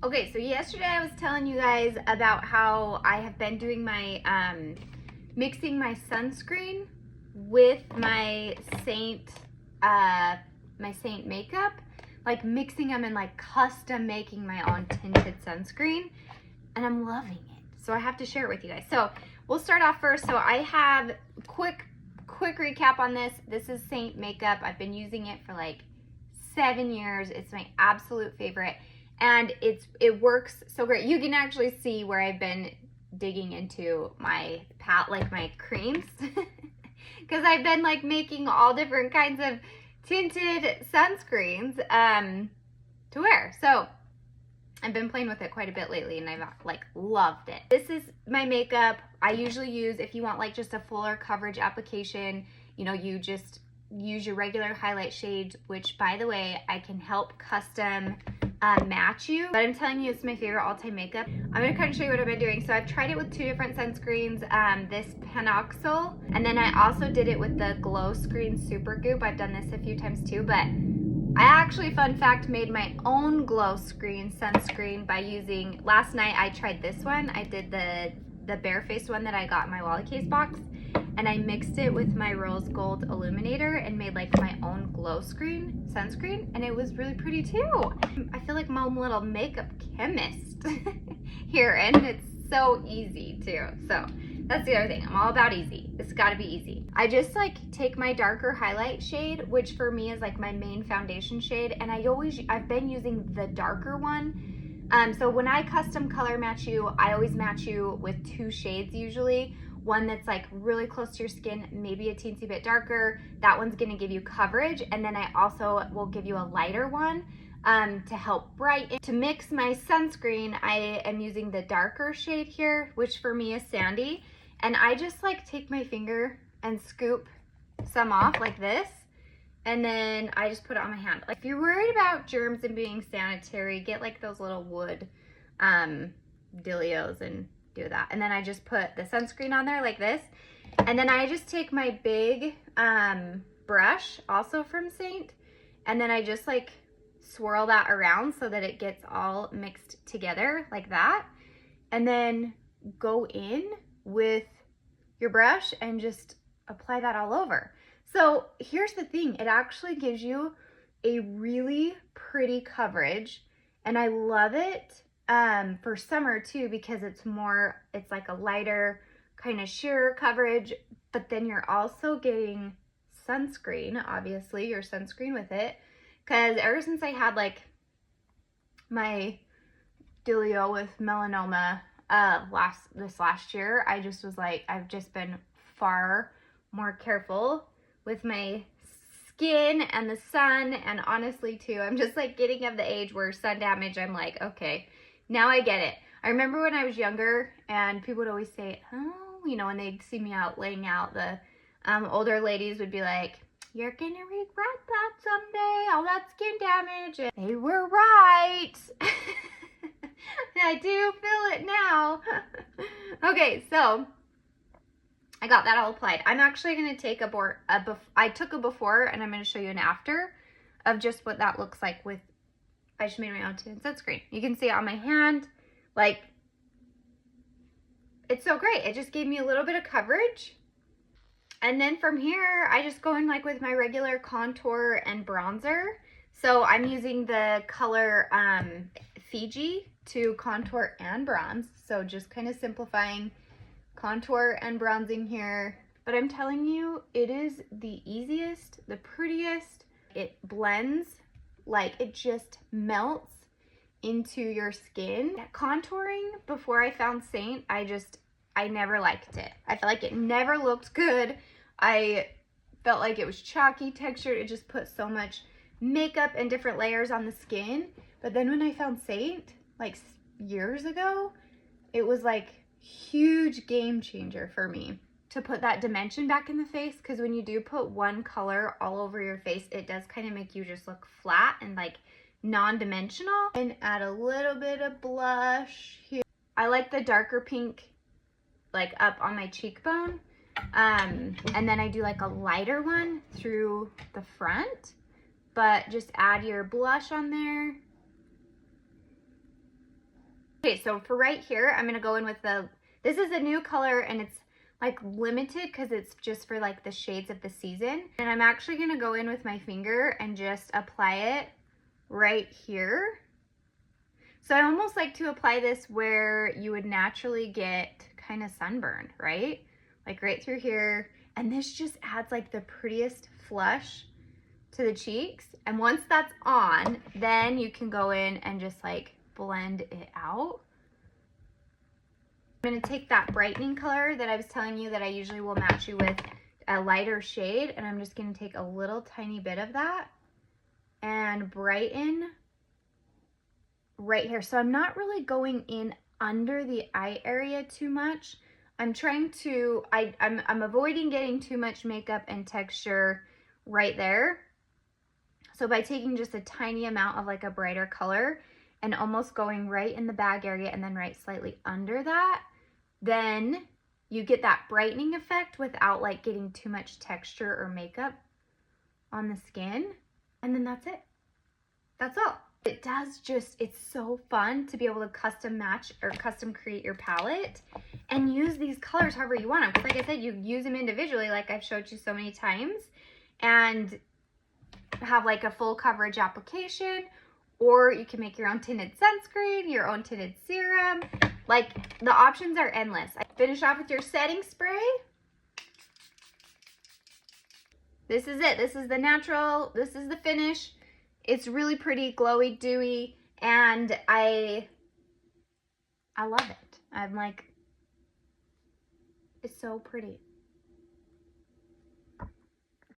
Okay, so yesterday I was telling you guys about how I have been doing my mixing my sunscreen with my Saint makeup, like mixing them and like custom making my own tinted sunscreen, and I'm loving it. So I have to share it with you guys. So we'll start off first. So I have quick recap on this. This is Saint makeup. I've been using it for like 7 years. It's my absolute favorite. And it works so great. You can actually see where I've been digging into my like my creams, because I've been like making all different kinds of tinted sunscreens to wear. So I've been playing with it quite a bit lately, and I've like loved it. This is my makeup. I usually use, if you want like just a fuller coverage application, you know, you just use your regular highlight shades, which by the way, I can help custom match you, but I'm telling you, it's my favorite all-time makeup. I'm gonna kind of show you what I've been doing. So I've tried it with 2 different sunscreens, this Panoxyl, and then I also did it with the Glow Screen Super Goop. I've done this a few times too, but I actually, fun fact, made my own Glow Screen sunscreen by using, last night I tried this one. I did the barefaced one that I got in my Wally Case box, and I mixed it with my rose gold illuminator and made like my own glow screen sunscreen, and it was really pretty too. I feel like my own little makeup chemist here, and it's so easy too. So that's the other thing. I'm all about easy. It's got to be easy. I just like take my darker highlight shade, which for me is like my main foundation shade, and I've been using the darker one. So when I custom color match you, I always match you with 2 shades usually. One that's like really close to your skin, maybe a teensy bit darker. That one's gonna give you coverage. And then I also will give you a lighter one to help brighten. To mix my sunscreen, I am using the darker shade here, which for me is Sandy. And I just like take my finger and scoop some off like this. And then I just put it on my hand. Like, if you're worried about germs and being sanitary, get like those little wood dealios and do that. And then I just put the sunscreen on there like this. And then I just take my big brush, also from Saint, and then I just like swirl that around so that it gets all mixed together like that. And then go in with your brush and just apply that all over. So here's the thing, it actually gives you a really pretty coverage, and I love it for summer too, because it's like a lighter kind of sheer coverage, but then you're also getting sunscreen, obviously your sunscreen with it, because ever since I had like my dealio with melanoma this last year, I just was like, I've just been far more careful with my skin and the sun, and honestly too, I'm just like getting of the age where sun damage, I'm like, okay, now I get it. I remember when I was younger and people would always say, oh, you know, when they'd see me out laying out, the older ladies would be like, you're gonna regret that someday, all that skin damage. And they were right. I do feel it now. Okay, so I got that all applied. I'm actually going to take I took a before, and I'm going to show you an after of just what that looks like with, I just made my own tinted sunscreen. You can see it on my hand, like, it's so great. It just gave me a little bit of coverage. And then from here, I just go in like with my regular contour and bronzer. So I'm using the color Fiji to contour and bronze. So just kind of simplifying contour and bronzing here. But I'm telling you, it is the easiest, the prettiest. It blends, like it just melts into your skin. Contouring, before I found Saint, I never liked it. I felt like it never looked good. I felt like it was chalky textured. It just put so much makeup and different layers on the skin. But then when I found Saint, like years ago, it was like huge game changer for me to put that dimension back in the face, because when you do put one color all over your face, it does kind of make you just look flat and like non-dimensional. And add a little bit of blush here. I like the darker pink like up on my cheekbone, and then I do like a lighter one through the front, but just add your blush on there. Okay, so for right here, I'm gonna go in with this is a new color and it's like limited because it's just for like the shades of the season. And I'm actually gonna go in with my finger and just apply it right here. So I almost like to apply this where you would naturally get kind of sunburn, right? Like right through here. And this just adds like the prettiest flush to the cheeks. And once that's on, then you can go in and just like blend it out. I'm gonna take that brightening color that I was telling you that I usually will match you with a lighter shade, and I'm just gonna take a little tiny bit of that and brighten right here. So I'm not really going in under the eye area too much. I'm trying to, I'm avoiding getting too much makeup and texture right there. So by taking just a tiny amount of like a brighter color and almost going right in the bag area and then right slightly under that, then you get that brightening effect without like getting too much texture or makeup on the skin. And then that's it. That's all. It does just, it's so fun to be able to custom match or custom create your palette and use these colors however you want them. Because like I said, you use them individually like I've showed you so many times and have like a full coverage application, or you can make your own tinted sunscreen, your own tinted serum. Like the options are endless. Finish off with your setting spray. This is it. This is the natural, this is the finish. It's really pretty, glowy, dewy, and I love it. I'm like, it's so pretty.